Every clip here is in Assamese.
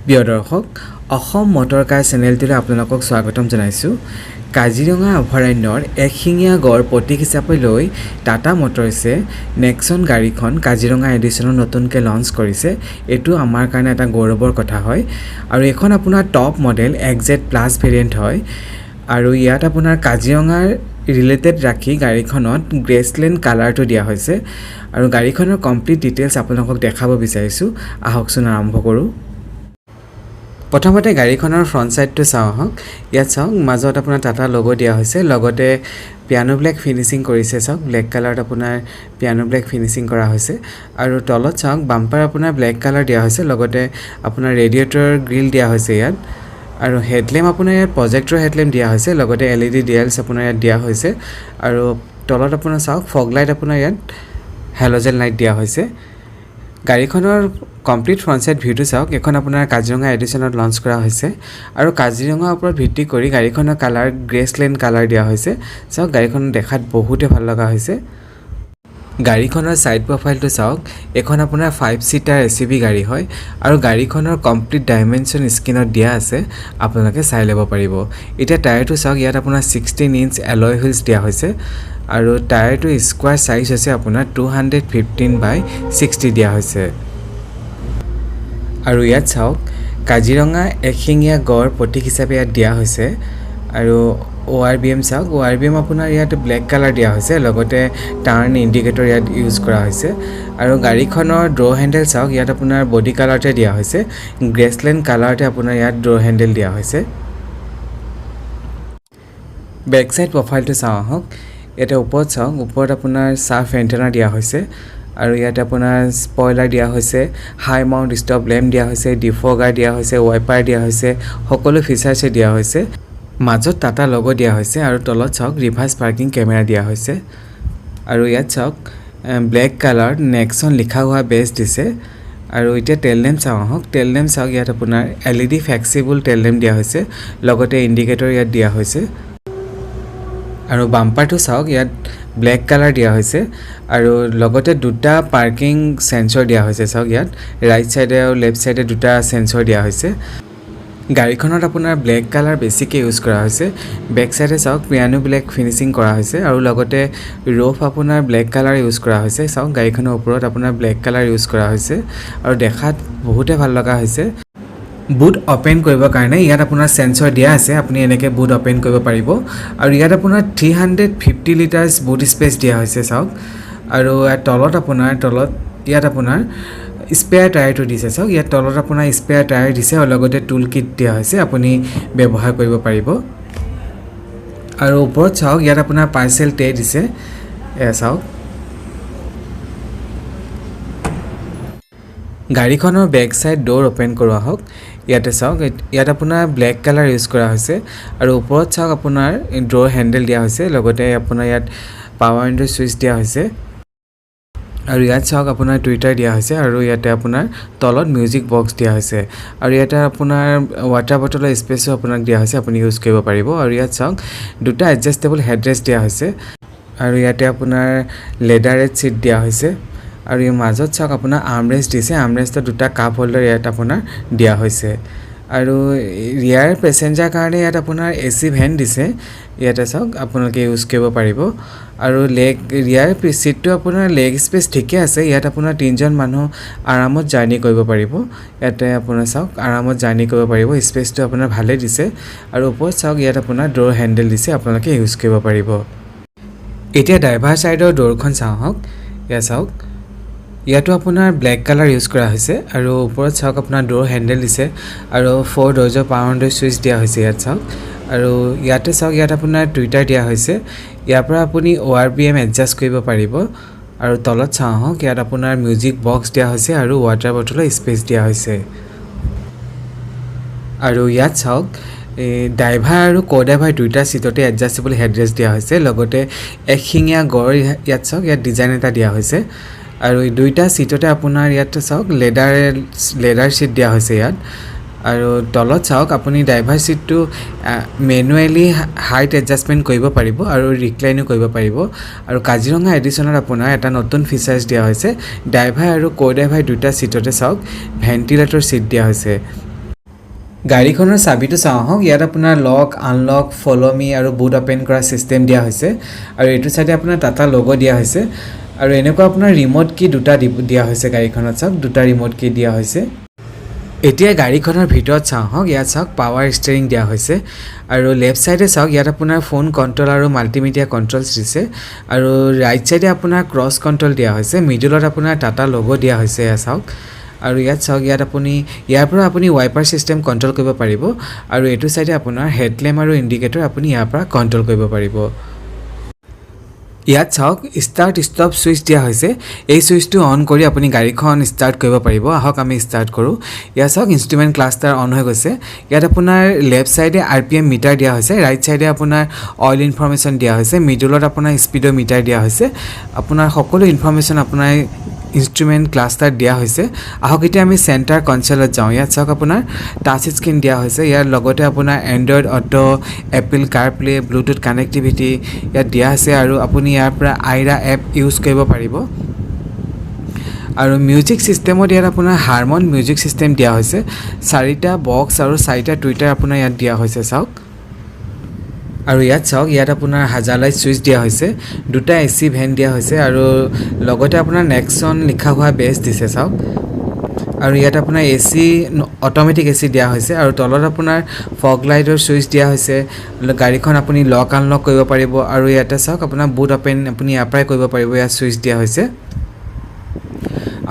প্ৰিয় দৰ্শক অসম মটৰ কাৰ চেনেলটোলৈ আপোনালোকক স্বাগতম জনাইছোঁ। কাজিৰঙা অভয়াৰণ্যৰ একশিঙীয়া গড় প্ৰতীক হিচাপে লৈ টাটা মটৰ্ছে নেক্সন গাড়ীখন কাজিৰঙা এডিশ্যনত নতুনকৈ লঞ্চ কৰিছে। এইটো আমাৰ কাৰণে এটা গৌৰৱৰ কথা হয় আৰু এইখন আপোনাৰ top model XZ plus variant হয় আৰু ইয়াত আপোনাৰ কাজিৰঙাৰ ৰিলেটেড ৰাখি গাড়ীখনত গ্ৰেছলেণ্ড কালাৰটো দিয়া হৈছে আৰু গাড়ীখনৰ কমপ্লিট ডিটেইলছ আপোনালোকক দেখাব বিচাৰিছোঁ। আহকচোন আৰম্ভ কৰোঁ। প্ৰথমতে গাড়ীখনৰ ফ্ৰণ্ট ছাইডটো চাওঁ আহক। ইয়াত চাওক মাজত আপোনাৰ টাটা লোগো দিয়া হৈছে, লগতে পিয়ানো ব্লেক ফিনিচিং কৰিছে। চাওক ব্লেক কালাৰত আপোনাৰ পিয়ানো ব্লেক ফিনিচিং কৰা হৈছে আৰু তলত চাওক বাম্পাৰ আপোনাৰ ব্লেক কালাৰ দিয়া হৈছে, লগতে আপোনাৰ ৰেডিয়েটৰ গ্ৰিল দিয়া হৈছে ইয়াত আৰু হেডলেম্প আপোনাৰ ইয়াত প্ৰজেক্টৰ হেডলেম্প দিয়া হৈছে, লগতে LED ডিএলছ আপোনাৰ ইয়াত দিয়া হৈছে আৰু তলত আপোনাৰ চাওক ফগ লাইট আপোনাৰ ইয়াত হেল'জেন লাইট দিয়া হৈছে। গাড়ীখনৰ কমপ্লিট ফ্ৰণ্ট ছাইড ভিউটো চাওক। এখন আপোনাৰ কাজিৰঙা এডিশ্যনত লঞ্চ কৰা হৈছে আৰু কাজিৰঙাৰ ওপৰত ভিত্তি কৰি গাড়ীখনৰ কালাৰ গ্ৰেছলেণ্ড কালাৰ দিয়া হৈছে। চাওক গাড়ীখন দেখাত বহুতে ভাল লগা হৈছে। গাড়ীখনৰ ছাইড প্ৰফাইলটো চাওক। এখন আপোনাৰ 5 ছিটাৰ SUV গাড়ী হয় আৰু গাড়ীখনৰ কমপ্লিট ডাইমেনশ্যন স্ক্ৰীনত দিয়া আছে, আপোনালোকে চাই ল'ব পাৰিব। এতিয়া টায়াৰটো চাওক, ইয়াত আপোনাৰ 16 ইঞ্চ এলয় হুইলছ দিয়া হৈছে আৰু টায়াৰটো স্কোৱাৰ চাইজ হৈছে আপোনাৰ 215/60 দিয়া হৈছে। আৰু ইয়াত চাওক কাজিৰঙা একশিঙীয়া গড় প্ৰতীক হিচাপে ইয়াত দিয়া হৈছে আৰু ORBM চাওক। ORBM আপোনাৰ ইয়াত ব্লেক কালাৰ দিয়া হৈছে, লগতে টাৰ্ণ ইণ্ডিকেটৰ ইয়াত ইউজ কৰা হৈছে আৰু গাড়ীখনৰ ড্ৰ' হেণ্ডেল চাওক। ইয়াত আপোনাৰ বডি কালাৰতে দিয়া হৈছে, গ্ৰেছলেণ্ড কালাৰতে আপোনাৰ ইয়াত ড্ৰ' হেণ্ডেল দিয়া হৈছে। বেক ছাইড প্ৰফাইলটো চাওঁ আহক। ইয়াতে ওপৰত চাওক, ওপৰত আপোনাৰ চাৰ্ফ এণ্টেনা দিয়া হৈছে আৰু ইয়াত আপোনাৰ স্পইলাৰ দিয়া হৈছে, হাই মাউণ্ট ষ্টপ লেম্প দিয়া হৈছে, ডিফগাৰ দিয়া হৈছে, ৱাইপাৰ দিয়া হৈছে, সকলো ফিচাৰ্ছে দিয়া হৈছে। মাজত টাটা লোগো দিয়া হৈছে আৰু তলত চাওক ৰিভাৰ্ছ পাৰ্কিং কেমেৰা দিয়া হৈছে আৰু ইয়াত চাওক ব্লেক কালাৰ নেক্সন লিখা হোৱা বেছ দিছে আৰু এতিয়া টেল লেম্প চাওঁ আহক। টেল লেম্প চাওক, ইয়াত আপোনাৰ LED ফ্লেক্সিবল টেল লেম্প দিয়া হৈছে, লগতে ইণ্ডিকেটৰ ইয়াত দিয়া হৈছে আৰু বাম্পাৰটো চাওক, ইয়াত ব্লেক কালাৰ দিয়া হৈছে আৰু লগতে দুটা পাৰ্কিং সেন্সৰ দিয়া হৈছে। চাওক ইয়াত ৰাইট চাইডে আৰু লেফ্ট চাইডে দুটা সেন্সৰ দিয়া হৈছে। গাড়ীখনত আপোনাৰ ব্লেক কালাৰ বেছিকৈ ইউজ কৰা হৈছে। বেক চাইডে চাওক পিয়ানো ব্লেক ফিনিচিং কৰা হৈছে আৰু লগতে ৰ'ফ আপোনাৰ ব্লেক কালাৰ ইউজ কৰা হৈছে। চাওক গাড়ীখনৰ ওপৰত আপোনাৰ ব্লেক কালাৰ ইউজ কৰা হৈছে আৰু দেখাত বহুতে ভাল লগা হৈছে। বুট অপেন কৰিবৰ কাৰণে ইয়াত আপোনাৰ সেন্সৰ দিয়া আছে, আপুনি এনেকৈ বুট অপেন কৰিব পাৰিব আৰু ইয়াত আপোনাৰ 350 লিটাৰ্ছ বুট স্পেচ দিয়া হৈছে। চাওক আৰু তলত ইয়াত আপোনাৰ স্পেয়াৰ টায়াৰটো দিছে। চাওক ইয়াত তলত আপোনাৰ স্পেয়াৰ টায়াৰ দিছে আৰু লগতে টুল কিট দিয়া হৈছে, আপুনি ব্যৱহাৰ কৰিব পাৰিব আৰু ওপৰত চাওক ইয়াত আপোনাৰ পাৰ্চেল ট্ৰে দিছে। এয়া চাওক গাড়ীখনৰ বেক ছাইড ড'ৰ অপেন কৰোৱা হওক। ইয়াতে চাওক, ইয়াত আপোনাৰ ব্লেক কালাৰ ইউজ কৰা হৈছে আৰু ওপৰত চাওক আপোনাৰ ড'ৰ হেণ্ডেল দিয়া হৈছে, লগতে আপোনাৰ ইয়াত পাৱাৰ উইণ্ডো ছুইচ দিয়া হৈছে আৰু ইয়াত চাওক আপোনাৰ টুইটাৰ দিয়া হৈছে আৰু ইয়াতে আপোনাৰ তলত মিউজিক বক্স দিয়া হৈছে আৰু ইয়াতে আপোনাৰ ৱাটাৰ বটলৰ স্পেচো আপোনাক দিয়া হৈছে, আপুনি ইউজ কৰিব পাৰিব আৰু ইয়াত চাওক দুটা এডজাষ্টেবল হেডৰেষ্ট দিয়া হৈছে আৰু ইয়াতে আপোনাৰ লেডাৰেড ছিট দিয়া হৈছে আৰু এই মাজত চাওক আপোনাৰ আৰ্মৰেষ্ট দিছে। আৰ্মৰেষ্টত দুটা কাপ হোল্ডাৰ ইয়াত আপোনাৰ দিয়া হৈছে আৰু ৰিয়াৰ পেচেঞ্জাৰ কাৰণে ইয়াত আপোনাৰ AC ভেণ্ট দিছে। ইয়াতে চাওক আপোনালোকে ইউজ কৰিব পাৰিব আৰু ৰিয়াৰ ছিটটো আপোনাৰ লেগ স্পেচ ঠিকে আছে। ইয়াত আপোনাৰ 3জন মানুহ আৰামত জাৰ্ণি কৰিব পাৰিব। ইয়াতে আপোনাৰ চাওক আৰামত জাৰ্ণি কৰিব পাৰিব, স্পেচটো আপোনাৰ ভালেই দিছে আৰু ওপৰত চাওক ইয়াত আপোনাৰ ড'ৰ হেণ্ডেল দিছে, আপোনালোকে ইউজ কৰিব পাৰিব। এতিয়া ড্ৰাইভাৰ ছাইডৰ ড'ৰখন চাওঁ আহক। ইয়াত চাওক ইয়াতো আপোনাৰ ব্লেক কালাৰ ইউজ কৰা হৈছে আৰু ওপৰত চাওক আপোনাৰ ড'ৰ হেণ্ডেল দিছে আৰু 4 ড'ৰ্ছৰ পাৱাৰ উইণ্ডো ছুইচ দিয়া হৈছে। ইয়াত চাওক আৰু ইয়াতে চাওক ইয়াত আপোনাৰ টুইটাৰ দিয়া হৈছে, ইয়াৰ পৰা আপুনি ORBM এডজাষ্ট কৰিব পাৰিব আৰু তলত চাওঁ আহক ইয়াত আপোনাৰ মিউজিক বক্স দিয়া হৈছে আৰু ৱাটাৰ বটলৰ স্পেচ দিয়া হৈছে আৰু ইয়াত চাওক ড্ৰাইভাৰ আৰু কো-ড্ৰাইভাৰ দুইটা ছিটতে এডজাষ্টেবল হেডৰেষ্ট দিয়া হৈছে, লগতে একশিঙীয়া গড় ইয়াত চাওক ইয়াত ডিজাইন এটা দিয়া হৈছে আৰু এই দুইটা ছিটতে আপোনাৰ ইয়াত চাওক লেডাৰ ছিট দিয়া হৈছে ইয়াত আৰু তলত চাওক আপুনি ড্ৰাইভাৰ ছিটটো মেনুৱেলি হাইট এডজাষ্টমেণ্ট কৰিব পাৰিব আৰু ৰিক্লাইনো কৰিব পাৰিব আৰু কাজিৰঙা এডিশ্যনত আপোনাৰ এটা নতুন ফিচাৰ্ছ দিয়া হৈছে। ড্ৰাইভাৰ আৰু কো-ড্ৰাইভাৰ দুটা ছিটতে চাওক ভেণ্টিলেটৰ ছিট দিয়া হৈছে গাড়ীখনৰ চাবিটো চাওঁ আহক ইয়াত আপোনাৰ লক আনলক ফলো মি আৰু বুট ওপেন কৰা সিস্টেম দিয়া হৈছে আৰু এইটো সাইডে আপোনাৰ টাটা লোগো দিয়া হৈছে আৰু এনেকুৱা আপোনাৰ ৰিমোট কি দুটা দিয়া হৈছে গাড়ীখনত চাওক দুটা ৰিমোট কি দিয়া হৈছে এতিয়া গাড়ীখনৰ ভিতৰত চাওঁ আহক ইয়াত চাওক পাৱাৰ ষ্টিয়াৰিং দিয়া হৈছে আৰু লেফট সাইডে চাওক ইয়াত আপোনাৰ ফোন কন্ট্ৰোল আৰু মাল্টিমিডিয়া কন্ট্ৰোলছ দিছে আৰু ৰাইট সাইডে আপোনাৰ ক্ৰছ কন্ট্ৰোল দিয়া হৈছে মিডলত আপোনাৰ টাটা লোগো দিয়া হৈছে এয়া চাওক আৰু ইয়াত চাওক ইয়াত আপুনি ইয়াৰ পৰা আপুনি ওয়াইপাৰ সিস্টেম কন্ট্ৰোল কৰিব পাৰিব আৰু এটো সাইডে আপোনাৰ হেডল্যাম্প আৰু ইন্ডিকেটৰ আপুনি ইয়াৰ পৰা কন্ট্ৰোল কৰিব পাৰিব ইয়াত চাওক স্টাৰ্ট ষ্টপ সুইচ দিয়া হৈছে এই সুইচটো অন কৰি আপুনি গাড়ীখন স্টাৰ্ট কৰিব পাৰিব আহক আমি স্টাৰ্ট কৰো ইয়াত চাওক ইনস্ট্ৰুমেন্ট ক্লাষ্টাৰ অন হৈ গৈছে ইয়াত আপোনাৰ লেফট সাইডে আৰপিএম মিটাৰ দিয়া হৈছে ৰাইট সাইডে আপোনাৰ অইল ইনফৰমেশন দিয়া হৈছে মিডলত আপোনাৰ স্পিডো মিটাৰ দিয়া হৈছে আপোনাৰ সকলো ইনফৰমেশন আপোনাৰ ইনস্ট্ৰুমেন্ট ক্লাষ্টাৰ দিয়া হৈছে আহক এতিয়া আমি সেন্টাৰ কনসোলত যাওঁ ইয়াত চাওক আপোনাৰ টাচ স্ক্ৰিন দিয়া হৈছে ইয়াৰ লগতে আপোনাৰ Android auto Apple CarPlay Bluetooth connectivity ইয়াত দিয়া আছে আৰু আপুনি ইয়াৰ পৰা আইৰা এপ ইউজ কৰিব পাৰিব আৰু মিউজিক সিস্টেমত ইয়াত আপোনাৰ হাৰমন মিউজিক সিস্টেম দিয়া হৈছে চাৰিটা বক্স আৰু চাৰিটা টুইটাৰ আপোনাৰ ইয়াত দিয়া হৈছে চাওক আৰু ইয়াত চাওক ইয়াত আপোনাৰ হাজাৰলাইট সুইচ দিয়া হৈছে দুটা এসি ভেন দিয়া হৈছে আৰু লগতে আপোনাৰ নেক্সন লিখা হোৱা বেছ দিছে চাওক আৰু ইয়াত আপোনাৰ এসি অটোমেটিক এসি দিয়া হৈছে আৰু তলত আপোনাৰ ফগ লাইটৰ সুইচ দিয়া হৈছে গাড়ীখন আপুনি লক আনলক কৰিব পাৰিব আৰু ইয়াতে চাওক আপোনাৰ বুট ওপেন আপুনি এপ্লাই কৰিব পাৰিব ইয়াত সুইচ দিয়া হৈছে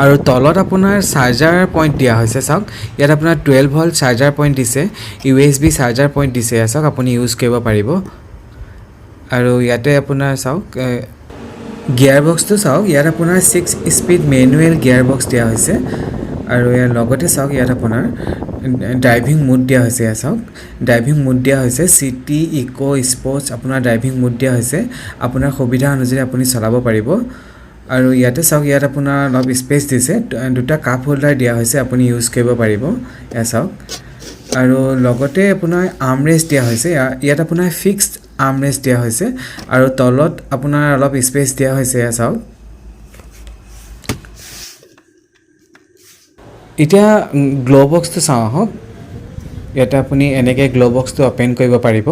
আৰু তলত আপোনাৰ চাৰ্জাৰ পইণ্ট দিয়া হৈছে চাওক ইয়াত আপোনাৰ 12 ভোল্ট চাৰ্জাৰ পইণ্ট দিছে ইউএসবি চাৰ্জাৰ পইণ্ট দিছে চাওক আপুনি ইউজ কৰিব পাৰিব আৰু ইয়াতে আপোনাৰ চাওক গিয়াৰ বক্সটো চাওক ইয়াত আপোনাৰ 6 স্পীড মেনুৱেল গিয়াৰ বক্স দিয়া হৈছে আৰু ইয়াৰ লগতে চাওক ইয়াত আপোনাৰ ড্ৰাইভিং মোড দিয়া হৈছে চাওক ড্ৰাইভিং মোড দিয়া হৈছে সিটি ইকো স্পৰ্টছ আপোনাৰ ড্ৰাইভিং মোড দিয়া হৈছে আপোনাৰ সুবিধা অনুযায়ী আপুনি চলাব পাৰিব আৰু ইয়াতে চাওক ইয়াত আপোনাৰ অলপ স্পেচ দিছে দুটা কাপ হোল্ডাৰ দিয়া হৈছে আপুনি ইউজ কৰিব পাৰিব এ চাওক আৰু লগতে আপোনাৰ আৰ্মৰেষ্ট দিয়া হৈছে ইয়াত আপোনাৰ ফিক্সড আৰ্মৰেষ্ট দিয়া হৈছে আৰু তলত আপোনাৰ অলপ স্পেচ দিয়া হৈছে এ চাওক এতিয়া গ্লো বক্সটো চাওঁ আহক ইয়াতে আপুনি এনেকৈ গ্লো বক্সটো ওপেন কৰিব পাৰিব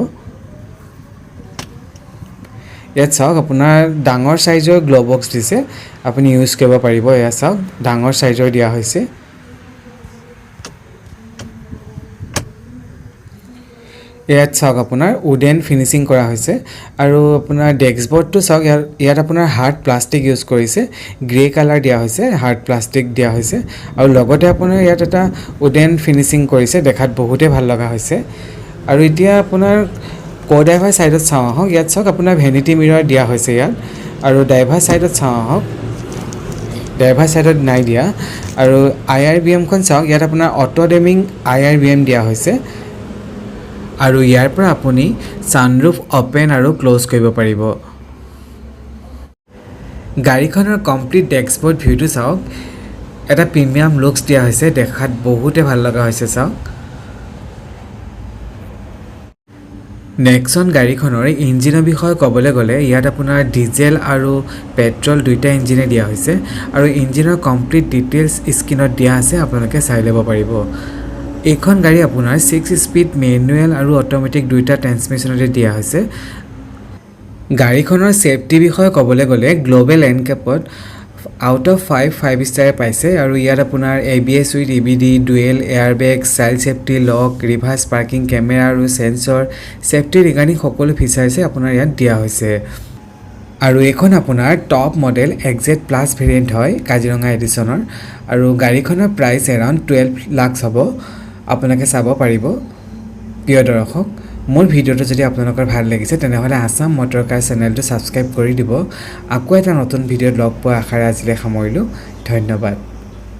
ইয়াত চাওক আপোনাৰ ডাঙৰ সাইজৰ গ্লো বক্স দিছে আপুনি ইউজ কৰিব পাৰিব এয়া চাওক ডাঙৰ সাইজৰ দিয়া হৈছে ইয়াত চাওক আপোনাৰ উডেন ফিনিশিং কৰা হৈছে আৰু আপোনাৰ ডেস্কবোৰ্ডটো চাওক ইয়াত আপোনাৰ হাৰ্ড প্লাষ্টিক ইউজ কৰিছে গ্ৰে কালাৰ দিয়া হৈছে হাৰ্ড প্লাষ্টিক দিয়া হৈছে আৰু লগতে আপোনাৰ ইয়াত এটা উডেন ফিনিশিং কৰিছে দেখাত বহুতে ভাল লগা হৈছে আৰু এতিয়া আপোনাৰ কো-ড্ৰাইভাৰ সাইডত চাওঁ আহক ইয়াত চাওক আপোনাৰ ভেনিটি মিৰৰ দিয়া হৈছে ইয়াত আৰু ড্ৰাইভাৰ সাইডত চাওঁ আহক ড্ৰাইভাৰ সাইডত নাই দিয়া আৰু আইআৰবিএমখন চাওক ইয়াত আপোনাৰ অটো ডেমিং আইআৰবিএম দিয়া হৈছে আৰু ইয়াৰ পৰা আপুনি সানৰুফ ওপেন আৰু ক্লোজ কৰিব পাৰিব গাড়ীখনৰ কমপ্লিট ডেস্কবোৰ্ড ভিউটো চাওক এটা প্ৰিমিয়াম লুকস দিয়া হৈছে দেখাত বহুতে ভাল লগা হৈছে চাওক নেক্সন গাড়ীখনৰ ইঞ্জিনৰ বিষয়ে ক'বলৈ গ'লে ইয়াত আপোনাৰ ডিজেল আৰু পেট্ৰল দুইটা ইঞ্জিনে দিয়া হৈছে আৰু ইঞ্জিনৰ কমপ্লিট ডিটেইলছ স্ক্ৰিনত দিয়া আছে আপোনালোকে চাই ল'ব পাৰিব এইখন গাড়ী আপোনাৰ 6 স্পীড মেনুৱেল আৰু অটোমেটিক দুইটা ট্ৰান্সমিশনতে দিয়া হৈছে গাড়ীখনৰ সেফটি বিষয়ে ক'বলৈ গ'লে গ্লোবেল এনকেপত আউট অফ 5 ষ্টাৰ পাইছে আৰু ইয়াত আপোনাৰ ABS with EBD dual airbag child safety lock reverse parking camera আৰু সেন্সৰ সেফটি ৰিগাৰ্ডিং সকলো ফিচাৰ্ছে আপোনাৰ ইয়াত দিয়া হৈছে আৰু এইখন আপোনাৰ top model XZ plus variant হয় কাজিৰঙা এডিশনৰ আৰু গাড়ীখনৰ প্ৰাইস এৰাউণ্ড 12 লাখ হ'ব আপোনালোকে চাব পাৰিব প্ৰিয় দৰ্শক মোৰ ভিডিওটো যদি আপোনালোকৰ ভাল লাগিছে তেনেহলে আসাম মটৰ কাৰ চেনেলটো সাবস্ক্ৰাইব কৰি দিব আকৌ এটা নতুন ভিডিঅ লগ পোৱা আশাৰে আজিলৈ সামৰিলো ধন্যবাদ